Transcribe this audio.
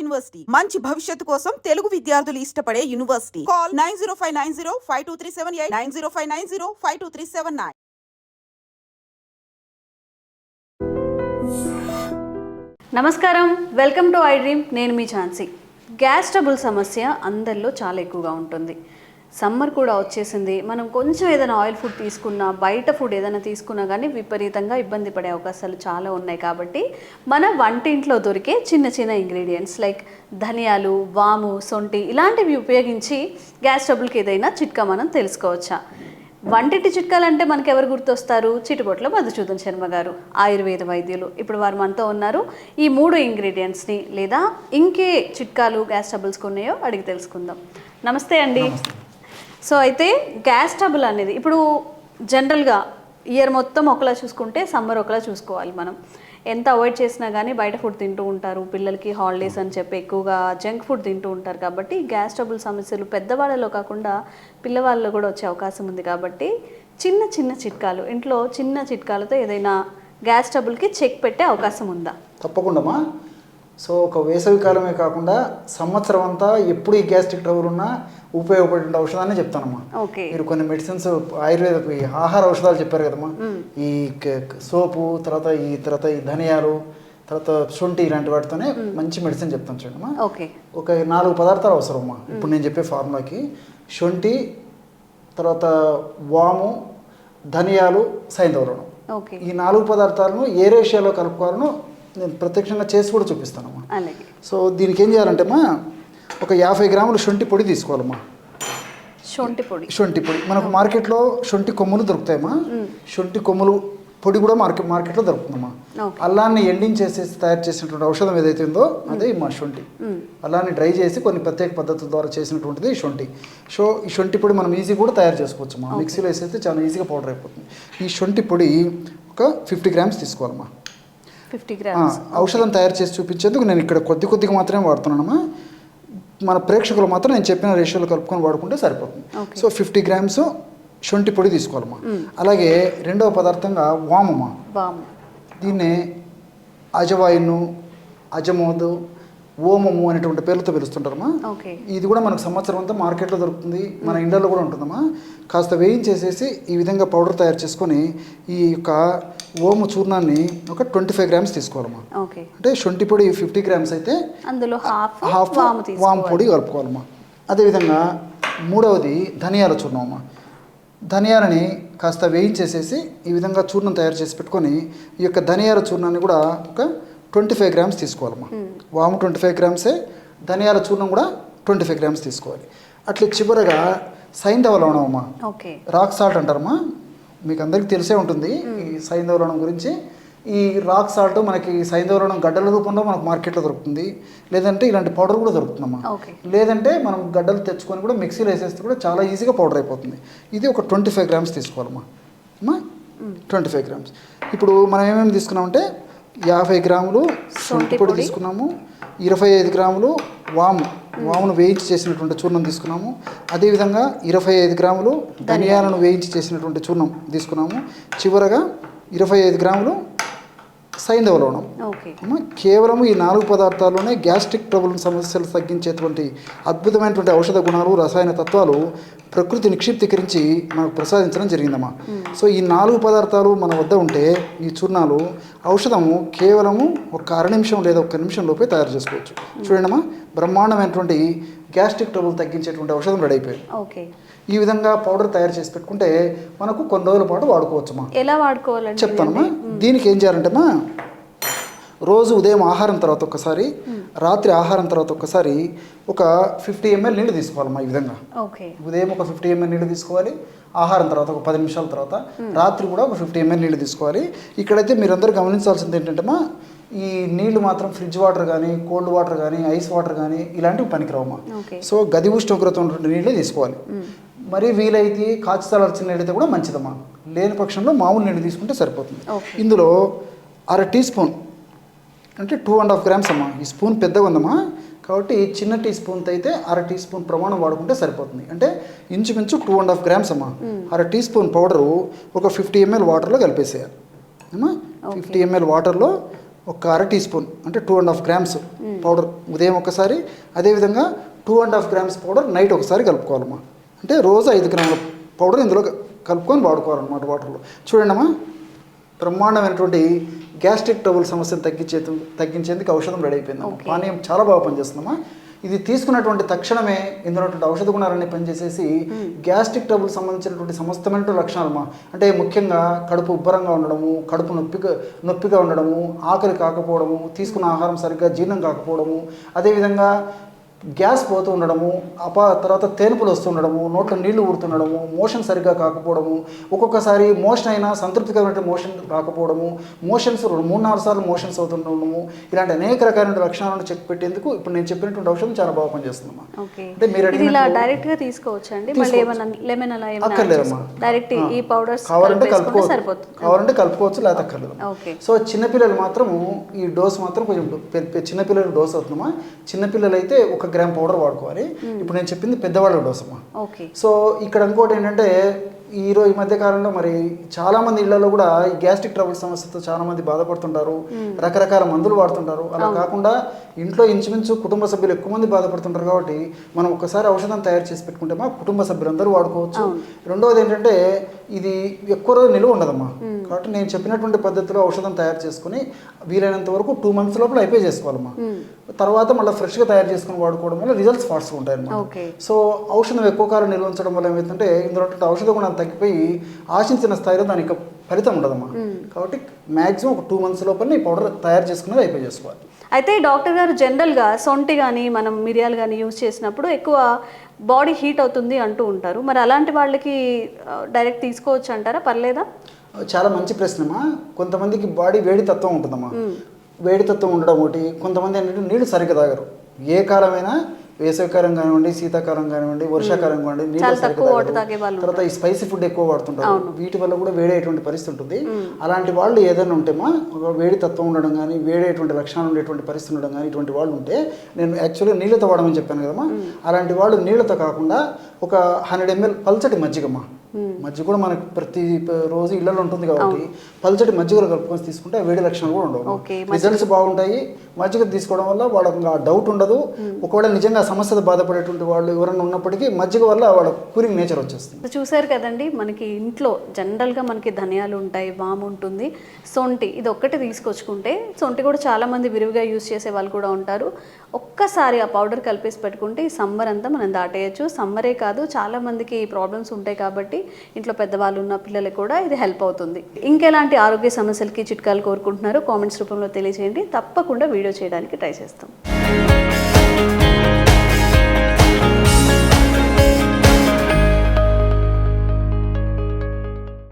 University మంచి భవిష్యత్తు కోసం తెలుగు విద్యార్థులు ఇష్టపడే యూనివర్సిటీ. కాల్ 9059052378 9059052379. నమస్కారం, వెల్కమ్ టు ఐ డ్రీమ్. నేను మీ ఝాన్సీ. గ్యాస్ ట్రబుల్ సమస్య అందరిలో చాలా ఎక్కువగా ఉంటుంది. సమ్మర్ కూడా వచ్చేసింది. మనం కొంచెం ఏదైనా ఆయిల్ ఫుడ్ తీసుకున్నా, బయట ఫుడ్ ఏదైనా తీసుకున్నా కానీ విపరీతంగా ఇబ్బంది పడే అవకాశాలు చాలా ఉన్నాయి. కాబట్టి మన వంటింట్లో దొరికే చిన్న చిన్న ఇంగ్రీడియంట్స్ లైక్ ధనియాలు, వాము, సొంటి ఇలాంటివి ఉపయోగించి గ్యాస్ ట్రబుల్కి ఏదైనా చిట్కా మనం తెలుసుకోవచ్చా? వంటింటి చిట్కాలు అంటే మనకు ఎవరు గుర్తొస్తారు? చిటిబొట్ల మధుసూదన్ శర్మ గారు, ఆయుర్వేద వైద్యులు. ఇప్పుడు వారు మనతో ఉన్నారు. ఈ 3 ఇంగ్రీడియంట్స్ని లేదా ఇంకే చిట్కాలు గ్యాస్ ట్రబుల్స్కి ఉన్నాయో అడిగి తెలుసుకుందాం. నమస్తే అండి. సో అయితే గ్యాస్ ట్రబుల్ అనేది ఇప్పుడు జనరల్గా ఇయర్ మొత్తం ఒకలా చూసుకుంటే సమ్మర్ ఒకలా చూసుకోవాలి. మనం ఎంత అవాయిడ్ చేసినా కానీ బయట ఫుడ్ తింటూ ఉంటారు. పిల్లలకి హాలిడేస్ అని చెప్పి ఎక్కువగా జంక్ ఫుడ్ తింటూ ఉంటారు. కాబట్టి గ్యాస్ ట్రబుల్ సమస్యలు పెద్దవాళ్ళలో కాకుండా పిల్లవాళ్ళలో కూడా వచ్చే అవకాశం ఉంది. కాబట్టి చిన్న చిన్న చిట్కాలు, ఇంట్లో చిన్న చిట్కాలతో ఏదైనా గ్యాస్ ట్రబుల్కి చెక్ పెట్టే అవకాశం ఉందా? తప్పకుండా. సో ఒక వేసవి కాలమే కాకుండా సంవత్సరం అంతా ఎప్పుడు ఈ గ్యాస్ట్రిక్ ట్రబుల్ ఉన్నా ఉపయోగపడే ఔషధాన్ని చెప్తానమ్మా. మీరు కొన్ని మెడిసిన్స్ ఆయుర్వేద ఆహార ఔషధాలు చెప్పారు కదమ్మా. ఈ సోపు తర్వాత ఈ ధనియాలు, తర్వాత శొంఠి ఇలాంటి వాటితోనే మంచి మెడిసిన్ చెప్తాను చూడమ్మా. ఒక 4 పదార్థాలు అవసరం అమ్మా. ఇప్పుడు నేను చెప్పే ఫార్ములాకి శొంఠి, తర్వాత వాము, ధనియాలు, సైంధవరణం, ఈ 4 పదార్థాలను ఏ రేషియోలో కలుపుకోవాలను నేను ప్రత్యక్షంగా చేసి కూడా చూపిస్తానమ్మా. సో దీనికి ఏం చేయాలంటేమ్మా, ఒక 50 గ్రాములు శొంఠి పొడి తీసుకోవాలమ్మా. శొంఠి పొడి మనకు మార్కెట్లో శొంఠి కొమ్ములు దొరుకుతాయమ్మా. శొంఠి కొమ్ములు పొడి కూడా మార్కెట్లో దొరుకుతుందమ్మా. అల్లాన్ని ఎండించేసేసి తయారు చేసినటువంటి ఔషధం ఏదైతే ఉందో అదే మా శొంఠి. అల్లాన్ని డ్రై చేసి కొన్ని ప్రత్యేక పద్ధతుల ద్వారా చేసినటువంటిది ఈ శొంఠి. ఈ శొంఠి పొడి మనం ఈజీ కూడా తయారు చేసుకోవచ్చు అమ్మా. మిక్సీలో వేసేస్తే చాలా ఈజీగా పౌడర్ అయిపోతుంది. ఈ శొంఠి పొడి ఒక 50 గ్రామ్స్ తీసుకోవాలమ్మా. 50 గ్రామ్స్ ఔషధం తయారు చేసి చూపించేందుకు నేను ఇక్కడ కొద్దిగా మాత్రమే వాడుతున్నానమ్మా. మన ప్రేక్షకులు మాత్రం నేను చెప్పిన రేషియోలో కలుపుకొని వాడుకుంటే సరిపోతుంది. సో 50 గ్రామ్స్ శొంఠి పొడి తీసుకోవాలమ్మా. అలాగే రెండవ పదార్థంగా వామమ్మా. దీన్నే అజవాయిను, అజమోదు, ఓమము అనేటువంటి పేర్లతో పిలుస్తుంటారమ్మా. ఇది కూడా మనకు సంవత్సరం అంతా మార్కెట్లో దొరుకుతుంది, మన ఇండియాలో కూడా ఉంటుందమ్మా. కాస్త వేయించేసేసి ఈ విధంగా పౌడర్ తయారు చేసుకొని ఈ యొక్క ఓము చూర్ణాన్ని ఒక 25 గ్రామ్స్ తీసుకోవాలమ్మా. అంటే శొంఠి పొడి 50 గ్రామ్స్ అయితే అందులో హాఫ్ వాము పొడి కలుపుకోవాలమ్మా. అదేవిధంగా మూడవది ధనియాల చూర్ణం అమ్మా. ధనియాలని కాస్త వేయించేసేసి ఈ విధంగా చూర్ణం తయారు చేసి పెట్టుకొని ఈ యొక్క ధనియాల చూర్ణాన్ని కూడా ఒక 25 గ్రామ్స్ తీసుకోవాలమ్మా. వాము 25 గ్రామ్సే, ధనియాల చూర్ణం కూడా 25 గ్రామ్స్ తీసుకోవాలి. అట్లా చివరగా సైంధవ లవణం అమ్మా. రాక్ సాల్ట్ అంటారమ్మా. మీకు అందరికీ తెలిసే ఉంటుంది ఈ సైంధవ లవణం గురించి. ఈ రాక్ సాల్ట్ మనకి సైంధవ లవణం గడ్డల రూపంలో మనకు మార్కెట్లో దొరుకుతుంది, లేదంటే ఇలాంటి పౌడర్ కూడా దొరుకుతుందమ్మా. లేదంటే మనం గడ్డలు తెచ్చుకొని కూడా మిక్సీలో వేసేస్తే కూడా చాలా ఈజీగా పౌడర్ అయిపోతుంది. ఇది ఒక 25 గ్రామ్స్ తీసుకోవాలమ్మా. 25 గ్రామ్స్. ఇప్పుడు మనం ఏమేమి తీసుకున్నామంటే 50 గ్రాములు శొంఠి పొడి తీసుకున్నాము, 25 గ్రాములు వామును వేయించి చేసినటువంటి చూర్ణం తీసుకున్నాము. అదేవిధంగా 25 గ్రాములు ధనియాలను వేయించి చేసినటువంటి చూర్ణం తీసుకున్నాము. చివరగా 25 గ్రాములు సైంధవ లవణం. కేవలం ఈ 4 పదార్థాల్లోనే గ్యాస్ట్రిక్ ట్రబుల్ సమస్యలు తగ్గించేటువంటి అద్భుతమైనటువంటి ఔషధ గుణాలు, రసాయన తత్వాలు ప్రకృతి నిక్షిప్తీకరించి మనకు ప్రసాదించడం జరిగిందమ్మా. సో ఈ 4 పదార్థాలు మన వద్ద ఉంటే ఈ చూర్ణాలు ఔషధము కేవలము ఒక 1/2 నిమిషం లేదా 1 నిమిషం లోపే తయారు చేసుకోవచ్చు. చూడండమ్మా, బ్రహ్మాండమైనటువంటి గ్యాస్ట్రిక్ ట్రబుల్ తగ్గించేటువంటి ఔషధం రెడీ అయిపోయింది. ఈ విధంగా పౌడర్ తయారు చేసి పెట్టుకుంటే మనకు కొన్ని రోజుల పాటు వాడుకోవచ్చమ్మా. ఎలా వాడుకోవాలంటే చెప్తానమ్మా. దీనికి ఏం చేయాలంటేమ్మా, రోజు ఉదయం ఆహారం తర్వాత ఒక్కసారి, రాత్రి ఆహారం తర్వాత ఒక్కసారి ఒక 50 ml నీళ్ళు తీసుకోవాలమ్మా. ఈ విధంగా ఉదయం ఒక 50 ml నీళ్ళు తీసుకోవాలి, ఆహారం తర్వాత ఒక 10 నిమిషాల తర్వాత, రాత్రి కూడా ఒక 50 ml నీళ్ళు తీసుకోవాలి. ఇక్కడైతే మీరందరూ గమనించాల్సింది ఏంటంటేమ్మా, ఈ నీళ్లు మాత్రం ఫ్రిడ్జ్ వాటర్ కానీ, కోల్డ్ వాటర్ కానీ, ఐస్ వాటర్ కానీ ఇలాంటివి పనికిరావమ్మా. సో గది ఉష్ణోగ్రత ఉన్నటువంటి నీళ్ళే తీసుకోవాలి. మరి వీలైతే కాచి చల్లార్చిన నీళ్ళైతే కూడా మంచిదమ్మా. లేని పక్షంలో మామూలు నీళ్ళు తీసుకుంటే సరిపోతుంది. ఇందులో 1/2 టీ స్పూన్ అంటే 2.5 గ్రామ్స్ అమ్మా. ఈ స్పూన్ పెద్దగా ఉందమ్మా, కాబట్టి చిన్న టీ స్పూన్తో అయితే 1/2 టీ స్పూన్ ప్రమాణం వాడుకుంటే సరిపోతుంది. అంటే ఇంచుమించు 2.5 గ్రామ్స్ అమ్మా. 1/2 టీ స్పూన్ పౌడరు ఒక 50 ml వాటర్లో కలిపేసేయాలి అమ్మా. 50 ml వాటర్లో ఒక అర టీ స్పూన్ అంటే 2.5 గ్రామ్స్ పౌడర్ ఉదయం ఒకసారి, అదేవిధంగా 2.5 గ్రామ్స్ పౌడర్ నైట్ ఒకసారి కలుపుకోవాలమ్మా. అంటే రోజు 5 గ్రాముల పౌడర్ ఇందులో కలుపుకొని వాడుకోవాలన్నమాట వాటర్లో. చూడండమ్మా, బ్రహ్మాండమైనటువంటి గ్యాస్ట్రిక్ ట్రబుల్ సమస్యను తగ్గించేందుకు ఔషధం రెడీ అయిపోయిందమ్మా. పానీయం చాలా బాగా పనిచేస్తుందమ్మా. ఇది తీసుకున్నటువంటి తక్షణమే ఇందులో ఔషధ గుణాలన్నీ పనిచేసేసి గ్యాస్ట్రిక్ ట్రబుల్ సంబంధించినటువంటి సమస్తమైన లక్షణాలమ్మా. అంటే ముఖ్యంగా కడుపు ఉబ్బరంగా ఉండడము, కడుపు నొప్పిగా ఉండడము, ఆకలి కాకపోవడము, తీసుకున్న ఆహారం సరిగ్గా జీర్ణం కాకపోవడము, అదేవిధంగా గ్యాస్ పోతూ ఉండడము, తర్వాత తేనుపులు వస్తుండడము, నోట్లో నీళ్లు ఊరుతుండడము, మోషన్ సరిగ్గా కాకపోవడము, ఒక్కొక్కసారి మోషన్ అయినా సంతృప్తికరమైన మోషన్ రాకపోవడము, మోషన్స్ 3-4 సార్లు మోషన్స్ అవుతుండడము, ఇలాంటి అనేక రకాలైన లక్షణాలను చెక్ పెట్టేందుకు ఇప్పుడు నేను చెప్పినటువంటి ఔషధం చాలా బాగా పనిచేస్తుందమ్మా. అంటే మీరు ఇలా డైరెక్ట్ గా తీసుకోవచ్చండి, మళ్ళీ ఏమైనా లెమన్ అలా ఏమైనా అక్కర్లేదమ్మా. డైరెక్ట్ ఈ పౌడర్స్ కావాలంటే కలుపుకోవచ్చు, లేకపోతే అక్కర్లేదు. సో చిన్నపిల్లలు మాత్రము ఈ డోస్ మాత్రం కొంచెం చిన్నపిల్లల డోస్ అవుతుందమ్మా. చిన్నపిల్లలు అయితే 1 గ్రామ్ పౌడర్ వాడుకోవాలి. ఇప్పుడు నేను చెప్పింది పెద్దవాళ్ళ డోస్ అమ్మా. సో ఇక్కడ ఇంకోటి ఏంటంటే ఈ మధ్య కాలంలో మరి చాలా మంది ఇళ్లలో కూడా ఈ గ్యాస్ట్రిక్ ట్రబుల్ సమస్యతో చాలా మంది బాధపడుతుంటారు, రకరకాల మందులు వాడుతుంటారు. అలా కాకుండా ఇంట్లో ఇంచుమించు కుటుంబ సభ్యులు ఎక్కువ మంది బాధపడుతుంటారు కాబట్టి మనం ఒకసారి ఔషధం తయారు చేసి పెట్టుకుంటే మా కుటుంబ సభ్యులందరూ వాడుకోవచ్చు. రెండవది ఏంటంటే ఇది ఎక్కువ రోజు నిలువ ఉండదమ్మా. కాబట్టి నేను చెప్పినటువంటి పద్ధతిలో ఔషధం తయారు చేసుకుని వీలైనంత వరకు 2 months లోపల అయిపోయి చేసుకోవాలమ్మా. తర్వాత మళ్ళీ ఫ్రెష్గా తయారు చేసుకుని వాడుకోవడం వల్ల రిజల్ట్స్ ఫాస్ట్గా ఉంటాయి అన్నమాట. సో ఔషధం ఎక్కువ కాలం నిల్వ ఉంచడం వల్ల ఏమవుతుందంటే ఇందులో ఔషధ గుణాలు తగ్గిపోయి ఆశించిన స్థాయిలో దానికి ఫలితం ఉండదమ్మా. కాబట్టి మ్యాక్సిమం ఒక 2 months లోపల ఈ పౌడర్ తయారు చేసుకునేది అయిపోయి చేసుకోవాలి. అయితే డాక్టర్ గారు జనరల్గా సొంటి కానీ మనం మిరియాలు కానీ యూజ్ చేసినప్పుడు ఎక్కువ బాడీ హీట్ అవుతుంది అంటూ ఉంటారు. మరి అలాంటి వాళ్ళకి డైరెక్ట్ తీసుకోవచ్చు అంటారా, పర్లేదా? చాలా మంచి ప్రశ్నమ్మా. కొంతమందికి బాడీ వేడి తత్వం ఉంటుందమ్మా. వేడి తత్వం ఉండడం ఒకటి. కొంతమంది ఏంటంటే నీళ్లు సరిగ్గా తాగరు. ఏ కాలమైనా వేసవికాలం కానివ్వండి, శీతాకాలం కానివ్వండి, వర్షాకాలం కానివ్వండి, నీళ్ళు సరిగ్గా తాగరు. తర్వాత ఈ స్పైసీ ఫుడ్ ఎక్కువ వాడుతుంటారు. వీటి వల్ల కూడా వేడేటువంటి పరిస్థితి ఉంటుంది. అలాంటి వాళ్ళు ఏదైనా ఉంటేమా వేడి తత్వం ఉండడం కానీ, వేడేటువంటి లక్షణాలు ఉండేటువంటి పరిస్థితి ఉండడం కానీ, ఇటువంటి వాళ్ళు ఉంటే నేను యాక్చువల్గా నీళ్ళతో వాడమని చెప్పాను కదమ్మా. అలాంటి వాళ్ళు నీళ్ళతో కాకుండా ఒక 100 ml పల్చటి మజ్జిగమ్మా. మజ్జిగ కూడా మనకు ప్రతి రోజు ఇళ్లలో ఉంటుంది కాబట్టి పల్చటి మజ్జిగలు కలుపుకొని తీసుకుంటే వేడి లక్షణాలు కూడా ఉండవు. రిజల్ట్స్ బాగుంటాయి. మజ్జిగ తీసుకోవడం వల్ల వాళ్ళకి ఆ డౌట్ ఉండదు. ఒకవేళ నిజంగా సమస్యతో బాధపడేటువంటి వాళ్ళు ఎవరైనా ఉన్నప్పటికీ మజ్జిగ వల్ల వాళ్ళ కూలింగ్ నేచర్ వచ్చేస్తుంది. చూసారు కదండి, మనకి ఇంట్లో జనరల్గా మనకి ధనియాలు ఉంటాయి, వాము ఉంటుంది, సొంటి ఇది ఒక్కటి తీసుకొచ్చుకుంటే, సొంటి కూడా చాలామంది విరివిగా యూజ్ చేసే వాళ్ళు కూడా ఉంటారు. ఒక్కసారి ఆ పౌడర్ కలిపేసి పెట్టుకుంటే ఈ సమ్మర్ అంతా మనం దాటేయచ్చు. సమ్మరే కాదు, చాలామందికి ప్రాబ్లమ్స్ ఉంటాయి కాబట్టి ఇంట్లో పెద్దవాళ్ళు ఉన్న పిల్లలకు కూడా ఇది హెల్ప్ అవుతుంది. ఇంకెలాంటి ఆరోగ్య సమస్యలకి చిట్కాలు కోరుకుంటున్నారో కామెంట్స్ రూపంలో తెలియజేయండి. తప్పకుండా వీడియో చేయడానికి ట్రై చేస్తాం.